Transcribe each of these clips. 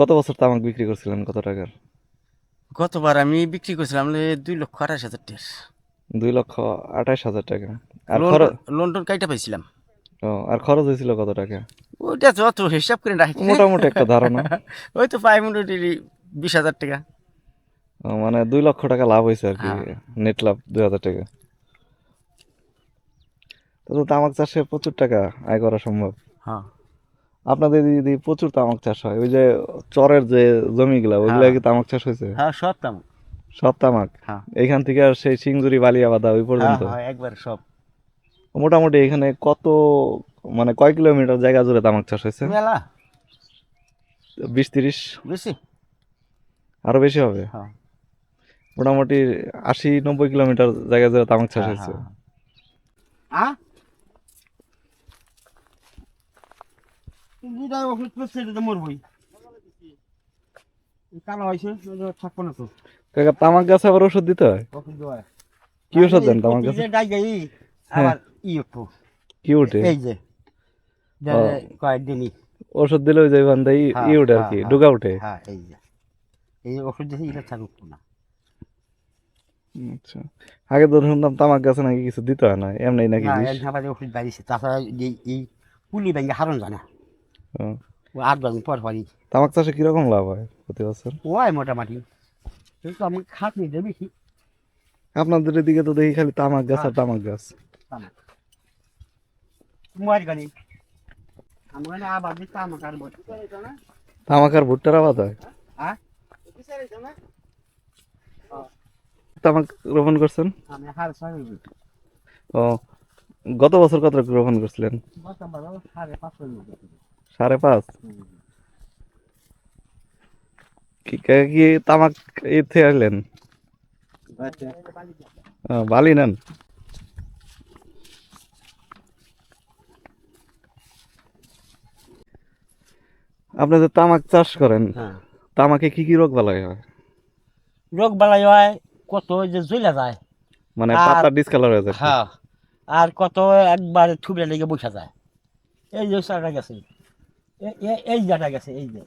গত বছর তামাক বিক্রি করছিলেন কত টাকার? গতবার আমি বিক্রি করছিলাম 2,28,000 টাকা। 2,28,000 টাকা। আর লোন খরচ? লোন টোন কাইটা পাইছিলাম। ও, আর খরচ হয়েছিল কত টাকা? ওইটা তো অত হিসাব করে রাখি না। মোটামুটি একটা ধারণা। ওই তো প্রায় মোটামুটি 20,000 টাকা। মানে 2 লক্ষ টাকা লাভ হয়েছে আর কি। হ্যাঁ, নেট লাভ 2,000 টাকা। তো তামাক চাষে প্রচুর টাকা আয় করা সম্ভব। হ্যাঁ, আপনাদের যদি প্রচুর তামাক চাষ হয়, ওই যে চরের যে জমিগুলা ওইগুলা হ্যাঁ, কি তামাক চাষ হয়েছে? হ্যাঁ, সব দাম। সব তামাক? হ্যাঁ, এইখান থেকে আর সেই সিংজুরি বালিয়াবাদা ওই হ্যাঁ, পর্যন্ত? হ্যাঁ, একবার সব। মোটামুটি এখানে কত, মানে কয় কিলোমিটার জায়গা জুড়ে তামাক চাষ হয়েছে? মেলা 20-30? বেশি। আরো বেশি হবে? হ্যাঁ, মোটামুটি 80-90 কিলোমিটার জায়গা জুড়ে তামাক চাষ হ্যাঁ, হয়েছে। হ্যাঁ, হ্যাঁ। দুইটা ওষুধ করছে, এটা তো মরবই। কালো হয়েছে, থাকবো না তো। কাকা, তামাক গাছে আবার ওষুধ দিতে হয়? ওষুধ দেওয়া কি ওষুধ দেন তামাক গাছে? ডাই গাই হ্যাঁ। আবার একটু কি উঠে? এই যে ও, কয়েকদিনই। ওষুধ দিলে ওই যে বান্ধা হ্যাঁ, উঠে আর হ্যাঁ, কি, হ্যাঁ, ডুগা উঠে। হ্যাঁ, এই যে এই ওষুধ দিয়েছে, এটা থাকুক না। আচ্ছা। আগে তো শুনতাম তামাক গাছে নাকি কিছু দিতে হয় না, এমনি নাকি না, বিষ? এর ঝাঁপাতে ওষুধ বাড়িয়েছে, তাছাড়া এই পুলি ব্যাংকে হারণ জানা। ও, ও 8 দিন পর পরই তামাক চাষে কিরকম লাভ হয় প্রতি বছর? ওই মোটামুটি। কিন্তু আমি খাটনি দেবে বেশি। আপনাদের এদিকে তো দেখি খালি তামাক গাছ হ্যাঁ, আর তামাক গাছ। মোয়ার গাড়ি আমার আবার দিতে আমাকে আর বলছি তামাক আর ভুট্টার আবাদ হয়? হ্যাঁ, তামাক রোপণ করছেন? আমি হার সাড়ে ও, গত বছর কত রোপণ করছিলেন? 5.5 5.5? কি কাকা, কি তামাক এতে আসলেন? বালি নেন? আপনি যে তামাক চাষ করেন, হ্যাঁ, তামাকে কি কি রোগ বালাই হয়? রোগ বালাই হয় কত, ওই যে জ্বলা যায়। মানে আর পাতা ডিসকালার হয়ে যায়? হ্যাঁ, আর কত একবার থুবড়ে লেগে বসা যায়। এই যে সারটা গেছে, এই জায়গা গেছে, এই যে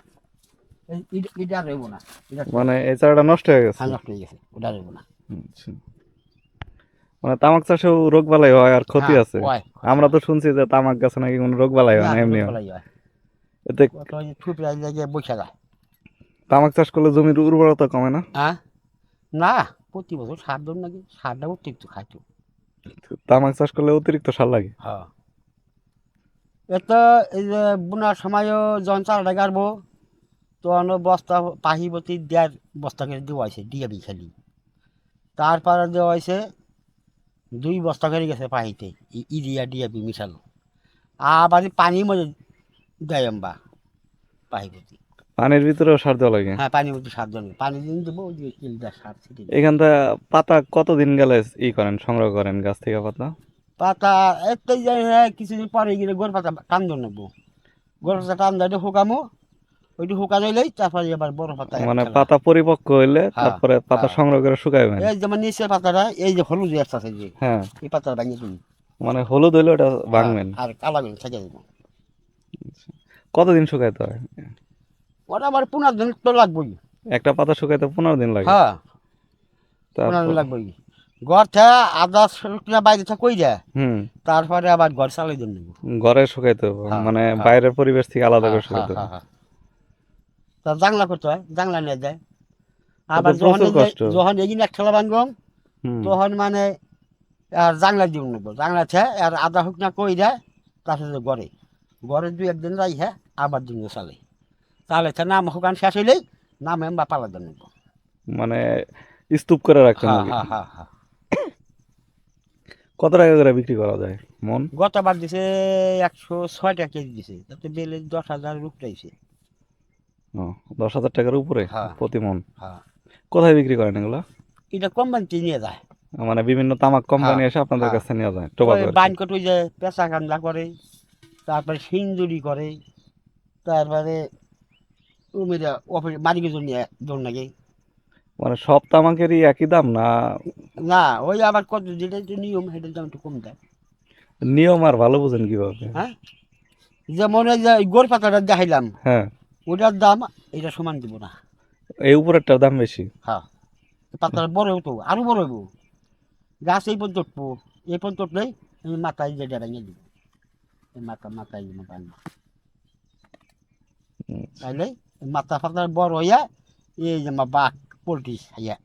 এটা রইব না। এটা মানে এই চারাটা নষ্ট হয়ে গেছে? হ্যাঁ, নষ্ট হয়ে গেছে, ওটা রইব না। আচ্ছা। মানে তামাক চাষেও রোগ বালাই হয় আর ক্ষতি হ্যাঁ, আছে? ওই ক্ষতি আমরা হয়। তো শুনছি যে তামাক গাছে নাকি কোনো রোগ বালাই হয় না, না, রোগ এমনিও। বালাই হয় এতে কত, ওই যে থুবড়ে লেগে বসা যায়। তামাক চাষ করলে জমির উর্বরতা কমে না? হ্যাঁ, না, প্রতি বছর সার দেন নাকি, সারটা অতিরিক্ত খাইতো। তামাক চাষ করলে অতিরিক্ত সার লাগে? হ্যাঁ, এত এই যে বোনার সময়ও যখন চালটা গাড়বো, তখন বস্তা পাহিবতী 1.5 বস্তা করে দেওয়া হয়েছে ডিএবি খালি। তারপরে দেওয়া হয়েছে 2 বস্তা করে গেছে পাহিতে, ইউরিয়া ডিএবি মিশালো। আবার এই পানির মধ্যে দেয় আমরা পাহিবতী। পানির ভিতরেও সার দেওয়া লাগে? হ্যাঁ, পানির মধ্যে সার দেওয়া পানি দিন দেবো, ওই যে কিলটা সার ছিটে দেবো। এখানটা পাতা কতদিন গেলে করেন, সংগ্রহ করেন গাছ থেকে পাতা? পাতা এত কিছুদিন পরে গেলে গোড় পাতা টান ধরে নেবো। গোড় পাতা টান ধরে শুকামো, ওইটি শুকানো হইলেই তারপরে আবার বড় পাতা মানে খেলা। পাতা পরিপক্ক হইলে হ্যাঁ, তারপরে পাতা হ্যাঁ, সংগ্রহ করে শুকাইবেন? এই যেমন নিচের পাতাটা, এই যে হলুদ একটা আছে যে, হ্যাঁ। এই পাতাটা ভাঙিয়ে তুমি। মানে হলুদ হইলে ওটা হ্যাঁ, ভাঙবেন? আর কালাগুলো থেকে দেবো। কতদিন শুকাইতে হয়? ওটা আবার 15 দিন তো লাগবেই। একটা পাতা শুকাইতে 15 দিন লাগে? হ্যাঁ, 15 দিন তারপর? লাগবেই। ঘর থেকে আদা শুকনা বাইরে থেকে কই যায়, হুম। তারপরে আবার ঘর চালাই দিয়ে নেবো। ঘরে শুকাইতে হবে, হ্যাঁ, মানে হ্যাঁ, বাইরের পরিবেশ থেকে আলাদা হ্যাঁ, করে হ্যাঁ, শুকাইতে হ্যাঁ, হবে? হ্যাঁ। তা জাংলা করতে হয়, জাংলা নিয়ে যায়। তা তো আবার যখন প্রচুর এই যে কষ্ট। যখন এগিয়ে এক ঠেলা বানবো, হুম। তখন মানে আর জাংলা দিয়ে নেবো, জাংলা ছে আর আদা শুকনা কই দেয়, তারপরে ঘরে ঘরে 2-1 দিন যাই, হ্যাঁ, আবার দিন চালে তাহলে নাম শুকান শেষ হইলেই নামে বা পালা দিয়ে নেবো। মানে স্তূপ করে রাখতেন হ্যাঁ, নাকি? হ্যাঁ, হ্যাঁ, হ্যাঁ। কত টাকা করে বিক্রি করা যায় মন? গতবার দিছে 106 টাকা কেজি দিছে, তাতে বেলে 10,000 উপরাইছে। ও, 10,000 টাকার উপরে হ্যাঁ, প্রতি মন? হ্যাঁ, কোথায় বিক্রি করেন এগুলো? এটা কোম্পানিতে নিয়ে যায়। মানে বিভিন্ন তামাক কোম্পানি হ্যাঁ, এসে আপনাদের হ্যাঁ, কাছে নিয়ে যায় টোপা ওই করে? বাইনকট ওই যে পেঁচা কান্দা করে, তারপরে সিন্দুরি করে, তারপরে উমিরা অফিস মালিকের জন্য দৌড় নাকি। মানে সব তামাকেরই একই দাম না? না, ওই আবার কত যেটা যে নিয়ম সেটার দাম একটু কম দেয়। নিয়ম আর ভালো বুঝেন কিভাবে? হ্যাঁ, যেমন ওই যে গোড় পাতাটা দেখাইলাম, হ্যাঁ। ওটার দাম এটা সমান দিব না। এই উপরেরটার দাম বেশি। হ্যাঁ, পাতাটা বড় হতো আরো বড় হইব। গাছ এই পর্যন্ত উঠবো, এই পর্যন্ত উঠলেই আমি মাথায় যেটা ভেঙে দিব, এই মাথায় আনবো। হুম, তাইলে মাথা ফাতা বড় হইয়া এই যে আমার বাঘ পোলট্রি খাইয়া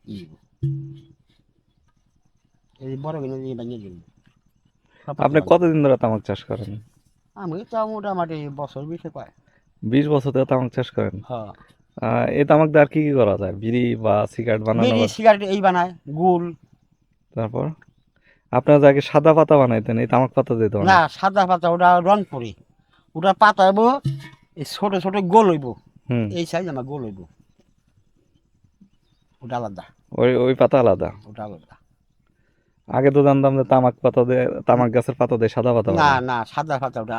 এই বড় কিনে দিয়ে ভেঙে দিব। আপনি কতদিন ধরে তামাক চাষ করেন? আমি তো মোটামুটি বছর বিশে কয়। 20 বছর ধরে তামাক চাষ করেন? হ্যাঁ, এই তামাক দিয়ে আর কি কি করা যায়? বিড়ি বা সিগারেট বানানো বিড়ি বা সিগারেট এই বানায় গুল। তারপর আপনারা যে আগে সাদা পাতা বানাইতেন, এই তামাক পাতা দিয়ে তো না, বানায়। সাদা পাতা ওটা রং পরে, ওটা পাতা হইব এই ছোট ছোট গোল হইব, হুম। এই সাইজ আমার গোল হইব, ওটা আলাদা, ওই ওই পাতা আলাদা। ওটা আলাদা। আগে তো জানতাম যে তামাক পাতা দিয়ে, তামাক গাছের পাতা দিয়ে সাদা পাতা না বানায়। না, সাদা পাতা ওটা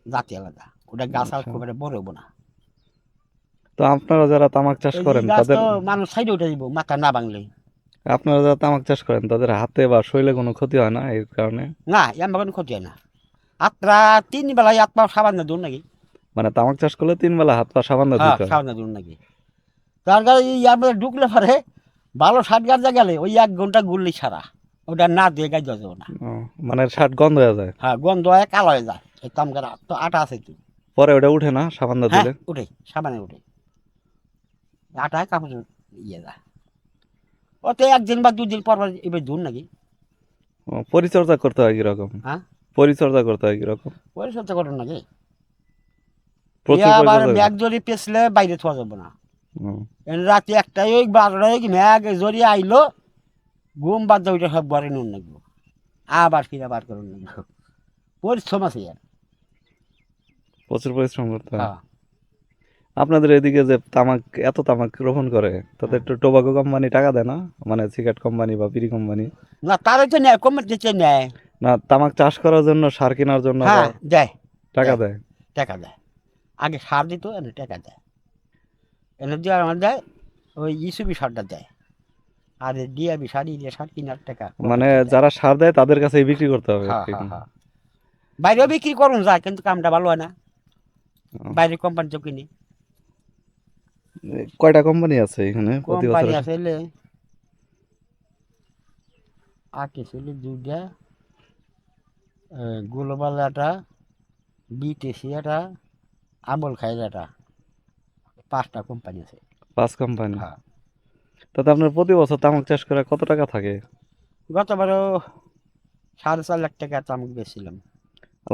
জাতি আলাদা, ওটা গাছ আর আচ্ছা। খুব একটা বড় হইব না। তো আপনারা যারা তামাক চাষ এই যে করেন গাছ তাদের, তো মানুষ সাইডে উঠে দিব মাথা না ভাঙলে। আপনারা যারা তামাক চাষ করেন তাদের হাতে বা শরীরে কোনো ক্ষতি হয় না এর কারণে? না, এমন কোনো ক্ষতি হয় না। আত্রা 3 বেলায় আত্মা সাবান না দূর নাকি। মানে তামাক চাষ করলে 3 বেলা হাত পা সাবান দিয়ে হ্যাঁ, ধুইতে হয়? সাবান না দূর নাকি। তার কারণে ইয়ার মধ্যে ঢুকলে পারে ভালো শার্ট গাঁজা গেলে ওই 1 ঘন্টা ঘুরলেই সারা, ওটা না দিয়ে গাছ যাবে না। ও, মানে শার্ট গন্ধ হয়ে যায়। হ্যাঁ, গন্ধ হয় কালো হয়ে যায়, এই তামগার তো আটা আছে তো। পরে ওটা উঠে না সাবান দিয়ে হ্যাঁ, দিলে? উঠে সাবানে উঠে, আটায় কাপড় ইয়ে যায়। ওতে 1 দিন বা 2 দিন পর পর এবার দূর নাকি। ও, পরিচর্যা করতে হয় কিরকম? হ্যাঁ, পরিচর্যা করতে হয় কিরকম? পরিচর্যা করেন নাকি। প্রচুর ইয়া আবার পরিচর্যা ম্যাগ করতে জরি পেছলে বাইরে থোয়া যাবে না। হয়। রাতে 1টায় ওই 12টায় ম্যাগ জরি আইলো, ঘুম বাদ দিয়ে ওইটা সব ঘরে নুন লাগবো, আবার ফিরে বার করুন লাগবো, পরিশ্রম আছে আর। প্রচুর পরিশ্রম করতে হয়। হ্যাঁ, আপনাদের এদিকে যে তামাক, এত তামাক রোপণ করে, তাদের হ্যাঁ। একটু টোবাকো কোম্পানি টাকা দেয় না? মানে সিগারেট কোম্পানি বা বিড়ি কোম্পানি? না, তারাই তো নেয়, কমের দিচ্ছে নেয়। না, তামাক চাষ করার জন্য, সার কেনার জন্য বা হ্যাঁ, দেয়, টাকা দেয়, দেয়? টাকা দেয়। আগে সার দিত, এনে টাকা দেয়। এনে দিয়ে আমার দেয় ওই ইসুবি সারটা দেয়। আর ডিয়াবি সার ইউরিয়া সার কিনার টাকা মানে গভর্নমেন্ট দেয়। যারা সার দেয় তাদের কাছেই বিক্রি করতে হবে আর হ্যাঁ, কি। হ্যাঁ, হ্যাঁ। বাইরেও বিক্রি করুন যায়, কিন্তু কামটা ভালো হয় না। ও, বাইরের কোম্পানি তো কিনি। কয়টা কোম্পানি আছে এখানে প্রতি কোম্পানি বছরে? আছে এলে আটে ছিল 2টা, গ্লোবাল একটা, বিটিসি একটা, আমল খাইল একটা, 5টা কোম্পানি আছে। 5 কোম্পানি? হ্যাঁ, তাতে আপনার প্রতি বছর তামাক চাষ করে কত টাকা থাকে? গতবারও 4.5 লাখ টাকা তামুক বেচছিলাম।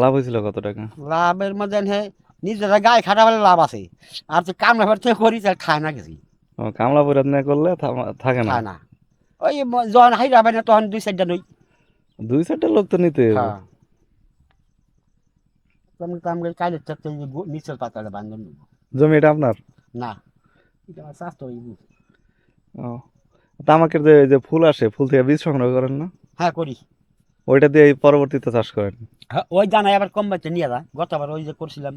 লাভ হয়েছিল কত টাকা? লাভের মধ্যে হে নিজেরা গায়ে খাটা বলে লাভ আছে, আর তো কামলা ভর থেকে করি তার খায় না কিছু, ও, কামলা বৈরাত না করলে থাকে না? খায় না। ওই যখন হাই যাবে না তখন 2-4টা নই। 2-4টা লোক তো নিতে হবে। হ্যাঁ, তুমি কামলে কাইলে থাকতে নিচের পাতাটা বান্ধব নিব। জমি এটা আপনার? না, এটা আমার স্বাস্থ্য হইব। ও, তামাকের যে যে ফুল আসে, ফুল থেকে বীজ সংগ্রহ করেন না? হ্যাঁ, করি। ওইটা দিয়ে পরবর্তীতে চাষ করেন? হ্যাঁ, ওই দানায় আবার কম বাচ্চা নিয়ে যায়। গতবার ওই যে করছিলাম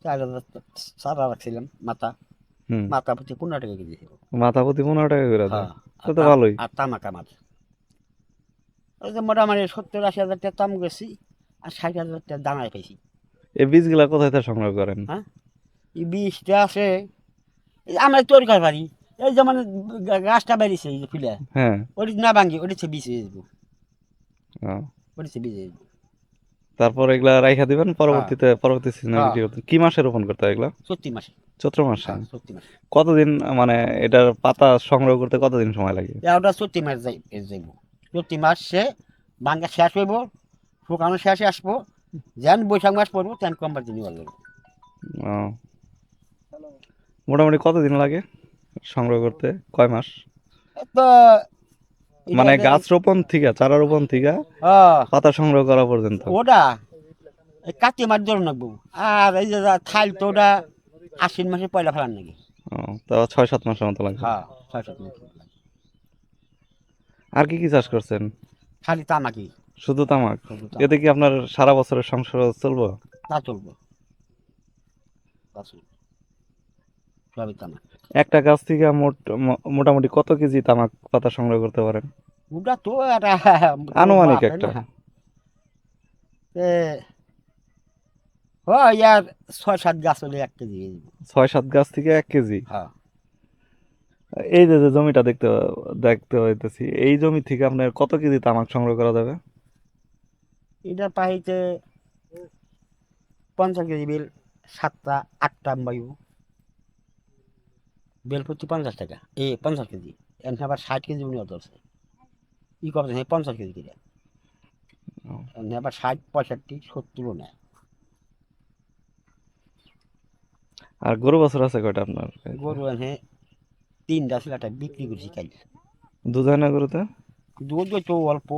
4,000 সারা রাখছিলাম মাথা, হুম। মাথা প্রতি 15 টাকা কেজি ছিল। মাথা প্রতি 15 টাকা করে দেয়? হ্যাঁ, তো তো ভালোই। আর তামাক আমার ওই যে মোটামুটি 70-80 হাজার টাকা তাম গেছি, আর 60,000 টাকা দানায় পাইছি। এই বীজগুলা কোথায় থেকে সংগ্রহ করেন? হ্যাঁ, এই বীজটা আছে এই যে আমরা তৈরি করতে পারি। এই যেমন গাছটা বেরিয়েছে এই যে ফুলে, হ্যাঁ। ওটি না ভাঙি ওটি হচ্ছে বীজ হয়ে যাবো, ও, ওটি হচ্ছে বীজ হয়ে যাবো। তারপর এগুলা রাইখা দিবেন, হ্যাঁ, পরবর্তী সিজনে হ্যাঁ, বিক্রি করতে। কি মাসে রোপণ করতে হয় এগুলা? 30 মাসে। চৈত্র মাসে? হ্যাঁ, 30 মাসে। কতদিন, মানে এটার পাতা সংগ্রহ করতে কতদিন সময় লাগে? ওটা 30 মাস যাইব, 30 মাসে ভাঙ্গা শেষ হইব, শুকানো শেষে আসবো, যেন বৈশাখ মাস পড়বো তেন কোম্পানি নিয়ে যাবো। ও, মোটামুটি কতদিন লাগে সংগ্রহ করতে? কয় মাস? তো মানে গাছ রোপণ থেকে, চারা রোপণ থেকে পাতা সংগ্রহ করা পর্যন্ত? ওটা এই কাতি মাস ধরে রাখবো। আর এই যে থাইল তো ওটা আশ্বিন মাসে পয়লা ফেলার নাকি। ও, তাও 6-7 মাসের মতো লাগে। হ্যাঁ, 6-7 মাস লাগে। আর কি কি চাষ করছেন? খালি তামাকি, শুধু তামাক? শুধু এতে তামাক। কি আপনার সারা বছরের সংসার চলবো? তা চলবো, তা চলবো, সবই তামাক। একটা গাছ থেকে মোটামুটি কত কেজি তামাক পাতা সংগ্রহ করতে পারেন? ওটা তো একটা আনুমানিক একটা। এ হয় ইয়ার 6-7 গাছ হলে 1 কেজি হয়ে যাবে। 6-7 গাছ থেকে 1 কেজি। হ্যাঁ এই যে যে জমিটা দেখতে দেখতে হইতেছি, এই জমি থেকে আপনার কত কেজি তামাক সংগ্রহ করা যাবে? এটা পাইতে 50 কেজি বেল, 7টা 8টা বায়ু বেল প্রতি 50 টাকা, 50 কেজি। এখানে আবার 60 কেজি উনি ধরছে, ই করছে 50 কেজি করে। ও, এখানে আবার 60, 65, 70ও নেয়। আর গরু বছর আছে কয়টা আপনার? গরু এনে 3টা ছিল, একটা বিক্রি করছি কাল। দুধ হয় না গরুতে? দুধ তো অল্প,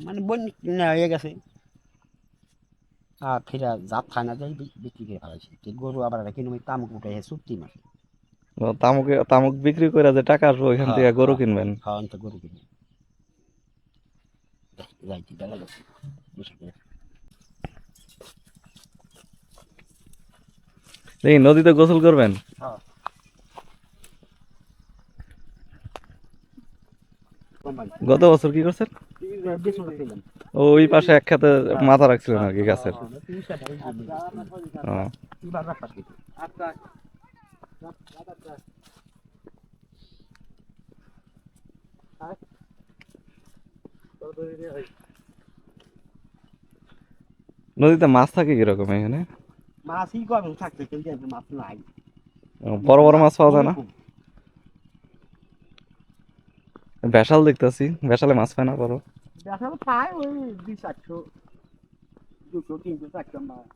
মানে বন্যা হয়ে গেছে। আর ফিরা জাত খায় না যাই বিক্রি করে ফেলাইছি। গরু আবার কিনে ওই তামুক উঠে চুক্তি মাসে। ও, তামুক বিক্রি করে যে টাকা আসবে ওইখান হ্যাঁ থেকে গরু হ্যাঁ কিনবেন। হ্যাঁ, আমি তো গরু কিনি যাইছি দেখা গেছে। এই নদীতে গোসল করবেন? হ্যাঁ গত বছর কি করছেন? ও, ওই পাশে এক খাতে মাথা রাখছিলেন আর কি গাছের। ও, নদীতে মাছ থাকে কিরকম এখানে? মাছই কম থাকতে, কিন্তু মাছ নাই। ও, বড় বড় মাছ পাওয়া যায় না? ভেসাল দেখতেছি, ভেসালে মাছ পায় না বড়? দেখা পায় ওই 200-400, 200-300-400 মাছ।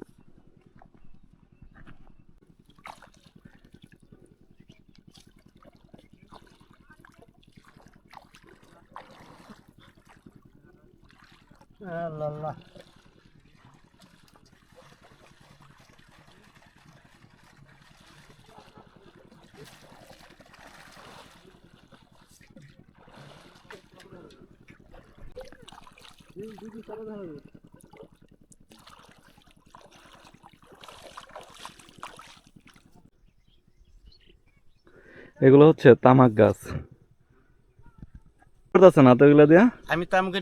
আল্লাহ এগুলো হচ্ছে তামাক গাছ। করতেছে না তো এগুলো দিয়া? আমি তো আমাকে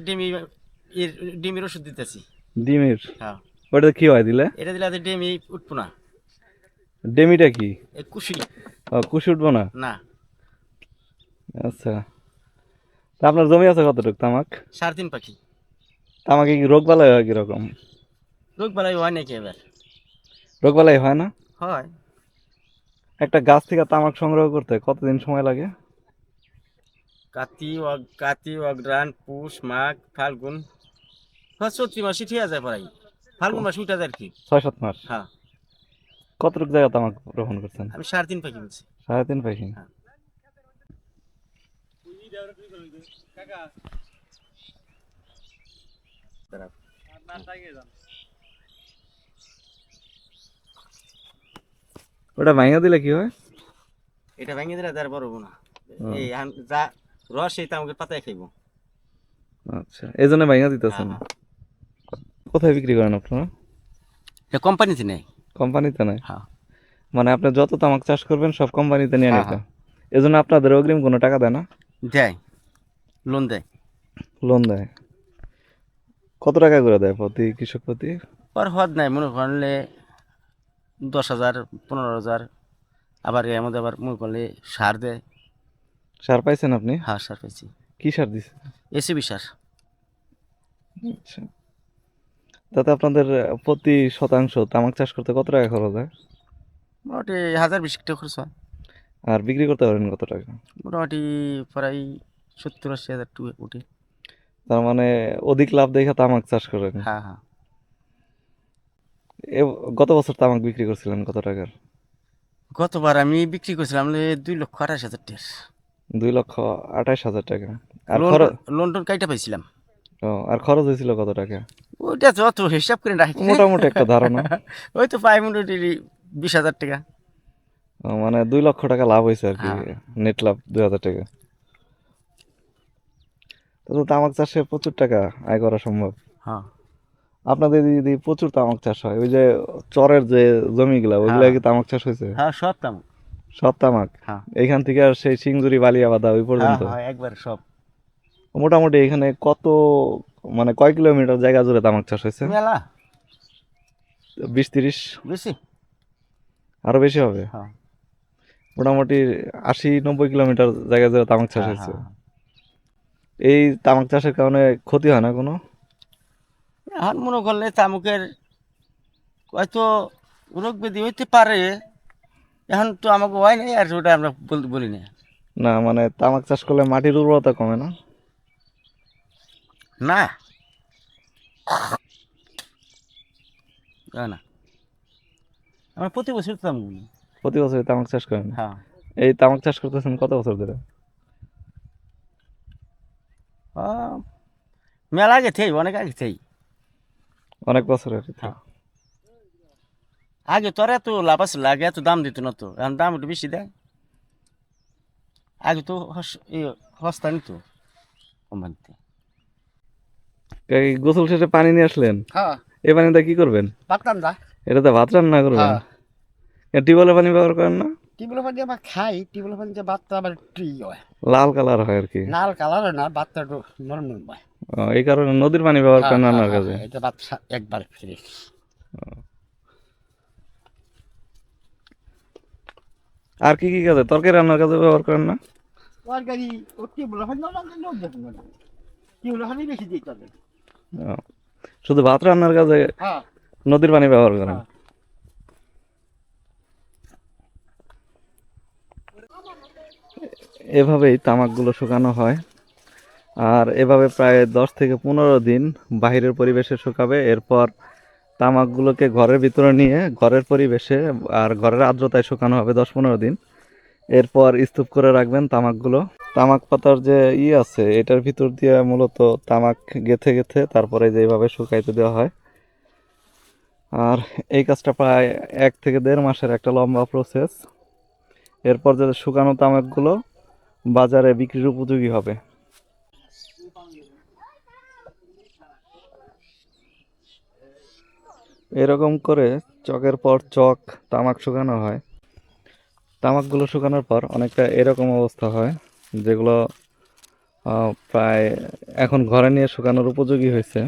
ডিমের ওষুধ দিতেছি। ডিমের? হ্যাঁ, ওটা কি হয় দিলে? এটা দিলে তো ডিমি উঠবো না। ডেমিটা কি? এই কুশি ও, কুশি উঠবো না? না। আচ্ছা, তা আপনার জমি আছে কতটুকু তামাক? 3.5 পাখি। তামাকে কি রোগ বালাই হয় কিরকম? রোগ বালাই হয় নাকি এবার? রোগ বালাই হয় না? হয়। একটা গাছ থেকে তামাক সংগ্রহ করতে কতদিন সময় লাগে? কাতি অগ্রাণ পুষ মাঘ ফাল্গুন, চৈত্র মাসে ঠিক আছে প্রায়। ফাল্গুন মাসে উঠে যায় আর কি। 6-7 মাস? হ্যাঁ, কতটুকু জায়গা তামাক রোপণ করছেন? আমি 3.5 পাখি বলছি। 3.5 পাখি? হ্যাঁ। ওটা ভাঙা দিলে কি হয়? এটা ভেঙে দিলে তার বড় হবো না। ও, যা রস এই তামুকের পাতায় খাইবো। আচ্ছা, এই জন্য ভাঙা হ্যাঁ দিতেছেন। হ্যাঁ, কোথায় বিক্রি করেন আপনারা? এটা কোম্পানিতে নেই। কোম্পানিতে নাই? হ্যাঁ মানে আপনি যত তামাক চাষ করবেন সব কোম্পানিতে নিয়ে হ্যাঁ নিতে? হ্যাঁ, এজন্য আপনাদের অগ্রিম কোনো টাকা দেয় না? দেয়, লোন দেয়। লোন দেয়? কত টাকা করে দেয় প্রতি কৃষক প্রতি? পর হদ নাই, মনে করলে 10,000 15,000। আবার এর মধ্যে আবার মনে করলে সার দেয়। সার পাইছেন আপনি? হ্যাঁ, সার পেয়েছি। কি সার দিছে? এসিবি সার। আচ্ছা, তাতে আপনাদের প্রতি শতাংশ তামাক চাষ করতে কত টাকা খরচ হয়? মোটামুটি 1,000-20 টাকা খরচ হয়। আর বিক্রি করতে পারেন কত টাকা? মোটামুটি প্রায় 70-80 হাজার টাকা উঠে। তার মানে অধিক লাভ দেখে তামাক চাষ করেন? হ্যাঁ হ্যাঁ, গত বছর তামাক বিক্রি করছিলেন কত টাকার? গতবার আমি বিক্রি করছিলাম 2,28,000 টাকা। 2,28,000 টাকা? আর লোন খরচ? লোন টোন কাইটা পাইছিলাম। ও, আর খরচ হয়েছিল কত টাকা? ওইটা যত হিসাব করে রাখি মোটামুটি একটা ধারণা। ওই তো পাই মোটামুটি 20,000 টাকা। ও, মানে 2 লক্ষ টাকা লাভ হয়েছে আর কি। হ্যাঁ নেট লাভ 2,000 টাকা। তো তামাক চাষে প্রচুর টাকা আয় করা সম্ভব। হ্যাঁ আপনাদের যদি প্রচুর তামাক চাষ হয়, ওই যে চরের যে জমিগুলা ওইগুলা হ্যাঁ কি তামাক চাষ হয়েছে? হ্যাঁ, সব দাম। সব তামাক? হ্যাঁ এইখান থেকে আর সেই সিংজুরি বালিয়াবাদা ওই হ্যাঁ পর্যন্ত? হ্যাঁ, একবার সব। মোটামুটি এখানে কত, মানে কয় কিলোমিটার জায়গা জুড়ে তামাক চাষ হয়েছে? মেলা 20-30 বেশি। আরো বেশি হবে। হ্যাঁ মোটামুটি 80-90 কিলোমিটার জায়গায় জায়গায় তামাক চাষ হ্যাঁ হয়েছে। হ্যাঁ। এই তামাক চাষের কারণে ক্ষতি হয় না কোনো? এখন মনে করলে তামুকের হয়তো রোগ ব্যাধি হইতে পারে, এখন তো আমাকে হয় নাই আর ওটা আমরা বলি না। না মানে তামাক চাষ করলে মাটির উর্বরতা কমে না? না হয় না, আমরা প্রতি বছর তামুক বলি। প্রতি বছর তামাক চাষ করেন? হ্যাঁ এই তামাক চাষ করতেছেন কত বছর ধরে? মেলা আগে থেই, অনেক আগে থেই। অনেক বছরের। হ্যাঁ আগে তো আর এত লাভ আছে, আগে এত দাম দিত না, তো এখন দাম একটু বেশি দেয়। আগে তো সস্তা নিত কোম্পানিতে। এই গোসল শেষে পানি নিয়ে আসলেন, হ্যাঁ এই পানিটা কি করবেন? পাতলাম যা। এটাতে ভাত রান্না করবেন? হ্যাঁ টিউবওয়েলের পানি ব্যবহার করেন না? টিউবওয়েল পানি আমরা খাই, টিউবওয়েল পানি যে বাচ্চা আবার একটু হয়, লাল কালার হয় আর কি। লাল কালার না, বাচ্চা একটু নরম নরম হয়। এই কারণে নদীর পানি ব্যবহার করেন রান্নার কাজে। এটা বাচ্চা একবার ফ্রেশ। আর কি কি কাজে, তরকারি রান্নার কাজে ব্যবহার করেন না? তরকারি ও টিউবওয়েল পানি না, টিউবওয়েল পানি বেশি দিতে হবে। ও, শুধু ভাত রান্নার কাজে হ্যাঁ নদীর পানি ব্যবহার করেন? হ্যাঁ। এভাবেই তামাকগুলো শুকানো হয়। আর এভাবে প্রায় 10 থেকে 15 দিন বাহিরের পরিবেশে শুকাবে। এরপর তামাকগুলোকে ঘরের ভিতরে নিয়ে ঘরের পরিবেশে আর ঘরের আর্দ্রতায় শুকানো হবে 10-15 দিন। এরপর স্তূপ করে রাখবেন তামাকগুলো। তামাক পাতার যে আছে এটার ভিতর দিয়ে মূলত তামাক গেথে গেথে তারপরে যেভাবে শুকাইতে দেওয়া হয়। আর এই কাজটা প্রায় 1 থেকে 1.5 মাসের একটা লম্বা প্রসেস। এরপর যে শুকানো তামাকগুলো বাজারে বিক্রির উপযোগী হবে। এরকম করে চকের পর চক তামাক শুকানো হয়। তামাকগুলো শুকানোর পর অনেকটা এরকম অবস্থা হয়, যেগুলো প্রায় এখন ঘরে নিয়ে শুকানোর উপযোগী হয়েছে।